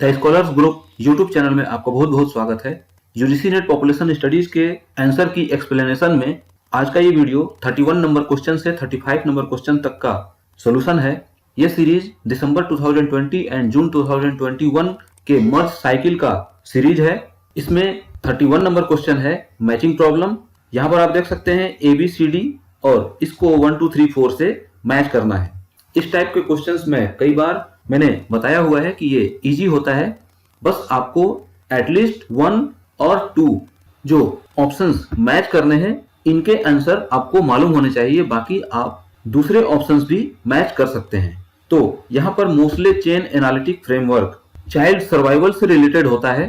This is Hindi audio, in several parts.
The scholars group YouTube channel में आपका बहुत बहुत स्वागत है। यूजीसी नेट पॉपुलेशन स्टडीज के आंसर की एक्सप्लेनेशन में आज का ये वीडियो 31 नंबर क्वेश्चन से 35 नंबर क्वेश्चन तक का सॉल्यूशन है। ये सीरीज दिसंबर 2020 एंड जून 2021 के मर्ज साइकिल का सीरीज है। इसमें 31 नंबर क्वेश्चन है मैचिंग प्रॉब्लम। यहाँ पर आप देख सकते हैं ABCD और इसको 1 2 3 4 से मैच करना है। इस टाइप के क्वेश्चंस में कई बार मैंने बताया हुआ है कि ये इजी होता है। बस आपको एटलीस्ट 1 और 2 जो ऑप्शंस मैच करने हैं, इनके आंसर आपको मालूम होने चाहिए। बाकी आप दूसरे ऑप्शंस भी मैच कर सकते हैं। तो यहाँ पर Mosley Chen analytic framework child survival से रिलेटेड होता है।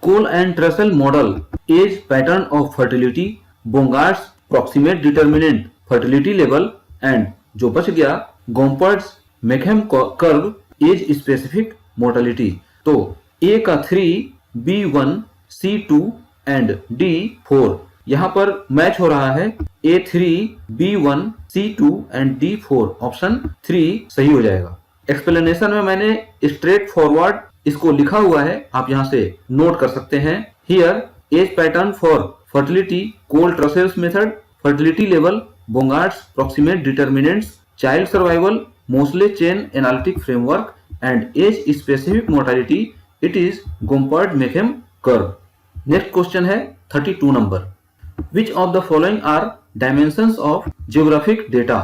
Coale and Trussell model, age pattern of fertility, Bongaarts proximate determinant fertility level and जो बच गया Gompertz Makeham curve age specific mortality. तो A का 3, B 1, C 2 एंड D 4 यहाँ पर मैच हो रहा है। A3, B 1, C 2 and D 4 option 3 सही हो जाएगा। एक्सप्लेनेशन में मैंने स्ट्रेट फॉरवर्ड इसको लिखा हुआ है, आप यहाँ से नोट कर सकते हैं। Here age pattern for fertility, Coale Trussell's method, fertility level, Bongaarts proximate determinants, child survival, Mosley Chen analytic framework and age specific mortality, it is Gompard-Mechem curve. Next question है 32 number. Which of the following are dimensions of geographic data?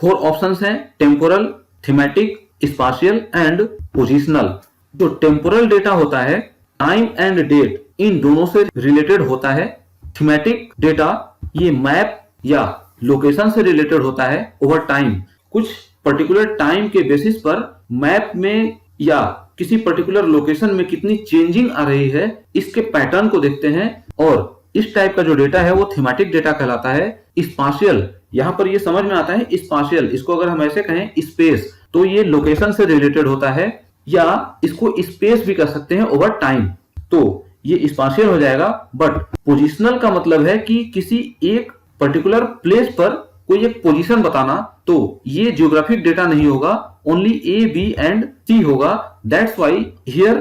4 options हैं temporal, thematic, spatial and positional. जो temporal data होता है time and date इन दोनों से related होता है। thematic data ये map या location से related होता है over time। कुछ पर्टिकुलर टाइम के बेसिस पर मैप में या किसी पर्टिकुलर लोकेशन में कितनी चेंजिंग आ रही है, इसके पैटर्न को देखते हैं। और इस टाइप का जो डेटा है वो थीमेटिक डेटा कहलाता है। स्पाशियल, यहाँ पर ये समझ में आता है स्पाशियल, इसको अगर हम ऐसे कहें स्पेस, तो ये लोकेशन से रिलेटेड होता है या इसको स्पेस भी कह सकते हैं ओवर टाइम, तो ये स्पाशियल हो जाएगा। बट पोजिशनल का मतलब है कि किसी एक पर्टिकुलर प्लेस पर कोई एक पोजीशन बताना, तो ये जियोग्राफिक डेटा नहीं होगा, only A, B and C होगा। That's why here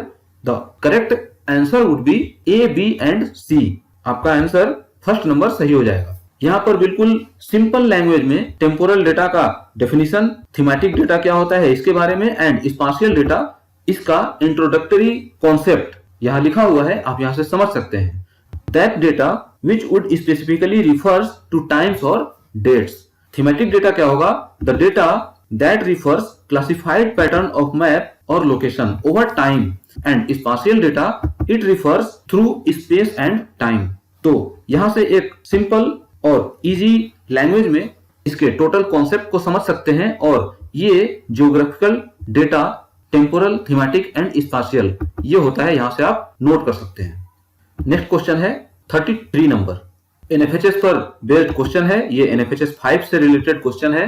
the correct answer would be A, B and C। आपका आंसर फर्स्ट नंबर सही हो जाएगा। यहाँ पर बिल्कुल सिंपल लैंग्वेज में टेम्पोरल डेटा का डेफिनेशन, थीमेटिक डेटा क्या होता है इसके बारे में एंड स्पाशियल डेटा, इसका इंट्रोडक्टरी कॉन्सेप्ट यहाँ लिखा हुआ है, आप यहाँ से समझ सकते हैं। That data which would specifically refers two times और dates. Thematic data क्या होगा? The data that refers classified pattern of map or location over time, and spatial data it refers through space and time. तो यहाँ से एक सिंपल और इजी लैंग्वेज में इसके टोटल कॉन्सेप्ट को समझ सकते हैं। और ये geographical data temporal, thematic and spatial ये होता है, यहाँ से आप नोट कर सकते हैं। नेक्स्ट क्वेश्चन है 33 नंबर। NFHS पर बेस्ड क्वेश्चन है। ये NFHS 5 से रिलेटेड क्वेश्चन है।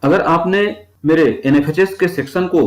अगर आपने मेरे NFHS के सेक्शन को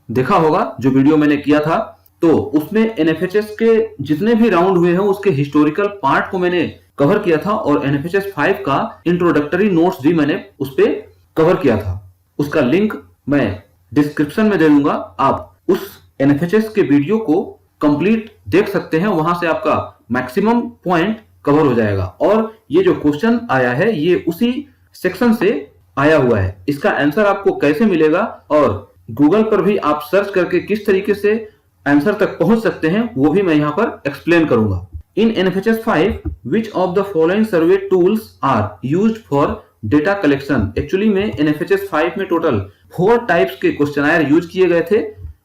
देखा होगा जो वीडियो मैंने किया था, तो उसमें NFHS के जितने भी राउंड हुए हैं उसके हिस्टोरिकल पार्ट को मैंने कवर किया था और NFHS 5 का इंट्रोडक्टरी नोट्स भी मैंने उस पर कवर किया था। उसका लिंक मैं डिस्क्रिप्शन में दे दूंगा, आप उस NFHS के वीडियो को कंप्लीट देख सकते हैं। वहां से आपका मैक्सिमम पॉइंट कवर हो जाएगा। और ये जो क्वेश्चन आया है ये उसी सेक्शन से आया हुआ है। इसका आंसर आपको कैसे मिलेगा और गूगल पर भी आप सर्च करके किस तरीके से आंसर तक पहुंच सकते हैं वो भी मैं यहाँ पर एक्सप्लेन करूंगा। In NFHS 5 which of the following survey tools are used for data collection. Actually में NFHS 5 में टोटल 4 टाइप्स के क्वेश्चनायर यूज किए गए थे।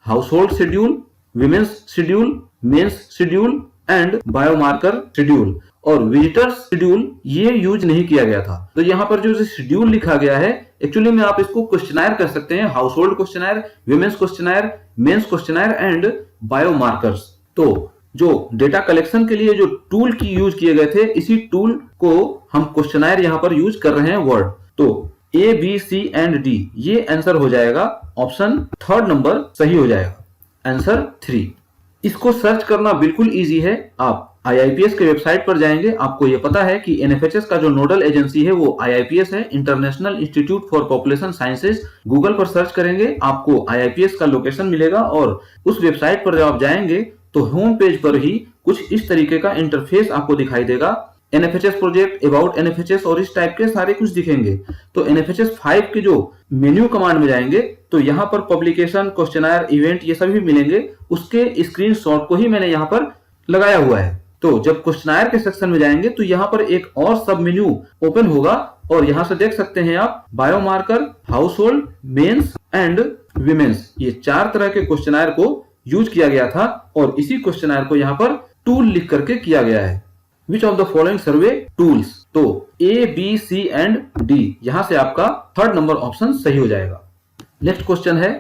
Household schedule, women's schedule, men's schedule and biomarker schedule. और विजिटर्स शेड्यूल ये यूज नहीं किया गया था। तो यहाँ पर जो शेड्यूल लिखा गया है एक्चुअली में आप इसको क्वेश्चनायर कर सकते हैं। Household questionnaire, women's questionnaire, men's questionnaire and biomarkers. तो जो डेटा कलेक्शन के लिए जो टूल की यूज किए गए थे, इसी टूल को हम क्वेश्चनायर यहाँ पर यूज कर रहे हैं वर्ड। तो A, B, C and D ये आंसर हो जाएगा। ऑप्शन थर्ड नंबर सही हो जाएगा, आंसर 3। इसको सर्च करना बिल्कुल इजी है। आप IIPS के वेबसाइट पर जाएंगे, आपको ये पता है कि NFHS का जो नोडल एजेंसी है वो IIPS है, international institute for population sciences. Google पर सर्च करेंगे, आपको IIPS का लोकेशन मिलेगा और उस वेबसाइट पर जब आप जाएंगे तो होम पेज पर ही कुछ इस तरीके का इंटरफेस आपको दिखाई देगा। NFHS प्रोजेक्ट, अबाउट NFHS और इस टाइप के सारे कुछ दिखेंगे। तो NFHS 5 के जो मेन्यू कमांड में जाएंगे तो यहाँ पर पब्लिकेशन, क्वेश्चनर, इवेंट ये सभी मिलेंगे। उसके स्क्रीनशॉट को ही मैंने यहाँ पर लगाया हुआ है। तो जब क्वेश्चनर के सेक्शन में जाएंगे तो यहाँ पर एक और सब मेन्यू ओपन होगा और यहाँ से देख सकते हैं आप biomarker, household, men's and women's, ये 4 तरह के क्वेश्चनर को यूज किया गया था और इसी क्वेश्चनर को यहाँ पर टूल लिख करके किया गया है। विच of the following survey tools, तो A, B, C and D, यहां से आपका 3rd नंबर ऑप्शन सही हो जाएगा। नेक्स्ट क्वेश्चन है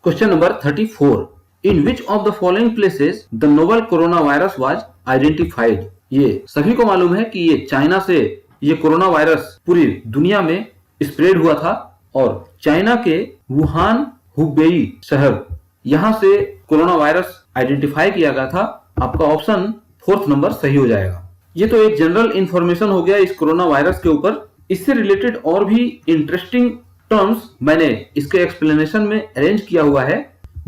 question number 34। In which of the following places the novel corona virus was identified. ये सभी को मालूम है कि ये चाइना से ये कोरोना वायरस पूरी दुनिया में स्प्रेड हुआ था और चाइना के वुहान, हुबेई शहर, यहां से कोरोना वायरस आइडेंटिफाई किया गया था। आपका ऑप्शन 4th नंबर सही हो जाएगा। ये तो एक जनरल इंफॉर्मेशन हो गया इस कोरोना वायरस के ऊपर। इससे रिलेटेड और भी इंटरेस्टिंग टर्म्स मैंने इसके एक्सप्लेनेशन में अरेंज किया हुआ है,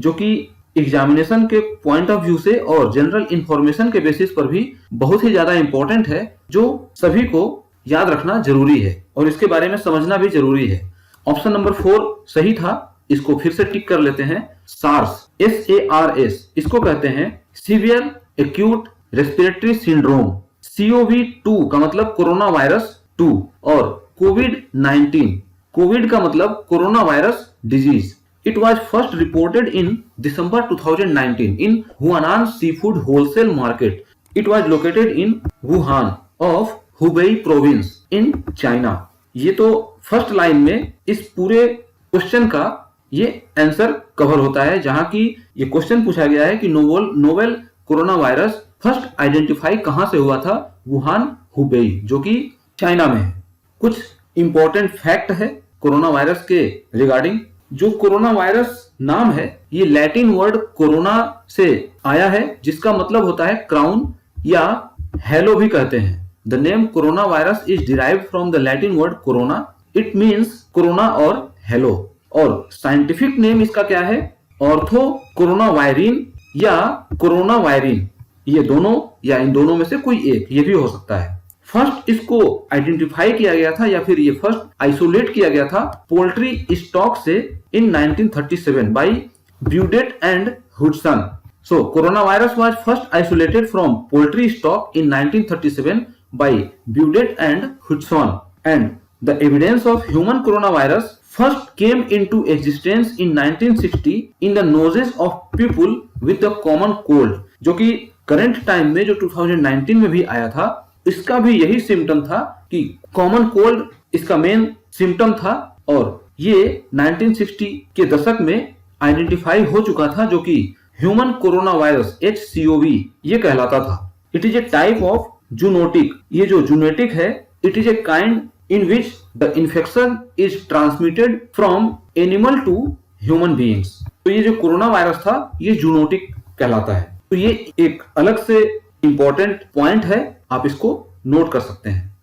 जो कि एग्जामिनेशन के पॉइंट ऑफ व्यू से और जनरल इंफॉर्मेशन के बेसिस पर भी बहुत ही ज्यादा इंपॉर्टेंट है, जो सभी को याद रखना जरूरी है और इसके बारे में समझना भी जरूरी है। ऑप्शन नंबर 4 सही था, इसको फिर से टिक कर लेते हैं। सार्स, SARS, इसको कहते हैं severe acute respiratory syndrome. COV2 का मतलब कोरोना वायरस 2 और कोविड-19, कोविड का मतलब corona virus disease. It was first reported in December 2019 in Huanan seafood wholesale market. It was located in Wuhan of Hubei province in China. ये तो फर्स्ट लाइन में इस पूरे क्वेश्चन का ये आंसर कवर होता है, जहां की ये क्वेश्चन पूछा गया है कि novel corona virus first identify कहां से हुआ था, वुहान, हुबेई, जो कि चाइना में है। कुछ इंपॉर्टेंट फैक्ट है कोरोना वायरस के रिगार्डिंग। जो कोरोना वायरस नाम है ये लैटिन वर्ड कोरोना से आया है, जिसका मतलब होता है क्राउन या हेलो भी कहते हैं। The name corona virus is derived from the Latin word corona, it means corona और हेलो। और साइंटिफिक नेम इसका क्या है, ऑर्थो कोरोना वायरिन या कोरोना वायरिन, ये दोनों या इन दोनों में से कोई एक ये भी हो सकता है। फर्स्ट इसको आइडेंटिफाई किया गया था या फिर ये फर्स्ट आइसोलेट किया गया था पोल्ट्री स्टॉक से in 1937 by Beaudette and Hudson. So corona virus was first isolated from poultry stock in 1937 by Beaudette and Hudson and the evidence of human corona virus first came into existence in 1960 in the noses of people with the common cold, जो कि करंट टाइम में जो 2019 में भी आया था, इसका भी यही सिम्टम था कि कॉमन कोल्ड इसका मेन सिम्टम था और ये 1960 के दशक में आइडेंटिफाई हो चुका था, जो कि ह्यूमन कोरोना वायरस HCOV ये कहलाता था। It is a type of zoonotic, ये जो जूनेटिक है, it is a kind in which the infection is transmitted from animal to human beings। तो ये जो कोरोना वायरस था ये जूनोटिक कहलाता है। तो ये एक अलग से इंपॉर्टेंट पॉइंट है, आप इसको नोट कर सकते हैं।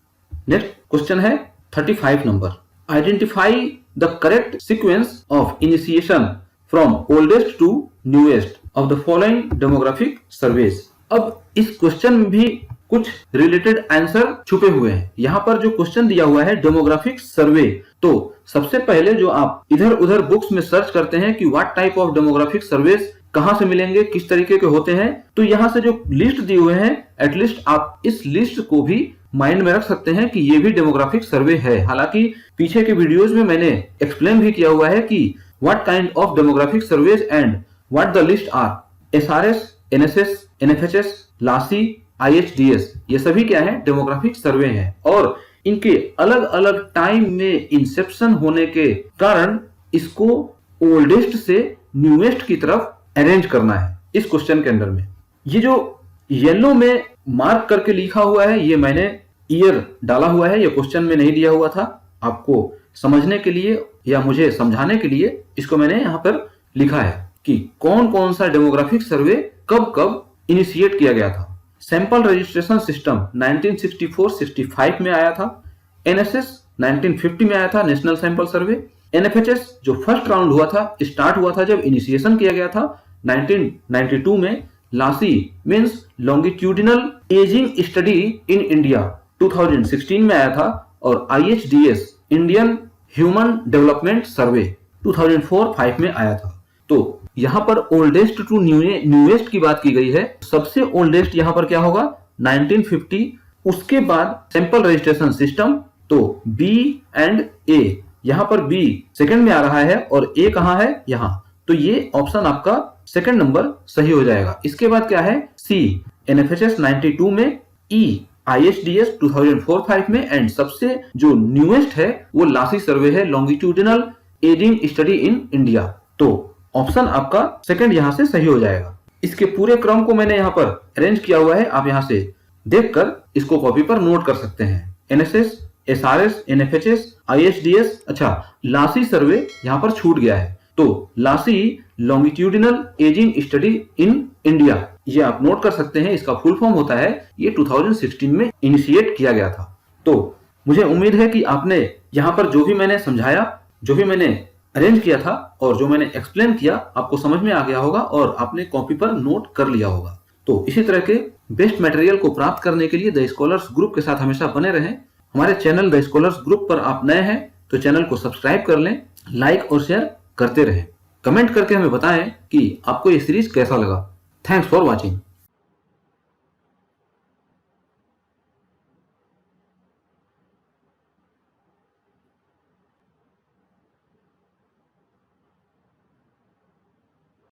नेक्स्ट क्वेश्चन है 35 number. Identify the correct sequence of initiation from oldest to newest of the following demographic surveys. अब इस क्वेश्चन में भी कुछ रिलेटेड आंसर छुपे हुए हैं। यहाँ पर जो क्वेश्चन दिया हुआ है डेमोग्राफिक सर्वे, तो सबसे पहले जो आप इधर उधर बुक्स में सर्च करते हैं कि what type of demographic surveys कहां से मिलेंगे, किस तरीके के होते हैं, तो यहाँ से जो लिस्ट दिए हुए हैं एटलीस्ट आप इस लिस्ट को भी माइंड में रख सकते हैं कि ये भी डेमोग्राफिक सर्वे है। हालांकि पीछे के वीडियोज में मैंने एक्सप्लेन भी किया हुआ है कि what kind of demographic surveys and what the list are. SRS, NSS, NFHS, LASI, IHDS, ये सभी क्या है, डेमोग्राफिक सर्वे हैं और इनके अलग अलग टाइम में इंसेप्शन होने के कारण इसको ओल्डेस्ट से न्यूएस्ट की तरफ अरेंज करना है इस क्वेश्चन के अंदर में। ये जो येलो में मार्क करके लिखा हुआ है ये मैंने ईयर डाला हुआ है, ये क्वेश्चन में नहीं दिया हुआ था। आपको समझने के लिए या मुझे समझाने के लिए इसको मैंने यहाँ पर लिखा है कि कौन कौन सा डेमोग्राफिक सर्वे कब कब इनिशिएट किया गया था। सैंपल रजिस्ट्रेशन सिस्टम 1964-65 में आया था। एनएसएस 1950 में आया था, नेशनल सैंपल सर्वे। एनएफएचएस जो फर्स्ट राउंड हुआ था, स्टार्ट हुआ था जब इनिशिएशन किया गया था 1992 में। LASI means longitudinal ageing study in India 2016 में आया था। और IHDS Indian human development survey 2004-5 में आया था। तो यहां पर ओल्डेस्ट टू न्यूएस्ट की बात की गई है। सबसे ओल्डेस्ट यहां पर क्या होगा 1950। उसके बाद सैंपल रजिस्ट्रेशन सिस्टम, तो बी एंड ए, यहां पर बी सेकंड में आ रहा है और ए कहां है यहां, तो ये ऑप्शन आपका सेकंड नंबर सही हो जाएगा। इसके बाद क्या है सी एनएफएचएस 92 में, ई आईएचडीएस 2004-5 में, एंड सबसे जो न्यूएस्ट है वो लासी सर्वे है, longitudinal ageing study in India. तो ऑप्शन आपका सेकंड यहां से सही हो जाएगा। इसके पूरे क्रम को मैंने यहां पर अरेंज किया हुआ है, आप यहां से देखकर इसको कॉपी पर नोट कर सकते हैं। NSS, SRS, NFHS, IHDS. अच्छा, लासी सर्वे यहां पर छूट गया है, तो LASI longitudinal ageing study in India, ये आप नोट कर सकते हैं। इसका फुल फॉर्म होता है, ये 2016 में इनिशिएट किया गया था। तो मुझे उम्मीद है कि आपने यहां पर जो भी मैंने समझाया, जो भी मैंने अरेंज किया था और जो मैंने एक्सप्लेन किया, आपको समझ में आ गया होगा और आपने कॉपी पर नोट कर लिया होगा। तो इसी तरह के बेस्ट मटेरियल को प्राप्त करने के लिए द स्कॉलर्स ग्रुप के साथ हमेशा बने रहें। हमारे चैनल द स्कॉलर्स ग्रुप पर आप नए हैं तो चैनल को सब्सक्राइब कर लें, लाइक और शेयर करते रहें। कमेंट करके हमें बताएं कि आपको ये सीरीज कैसा लगा। Thanks for watching.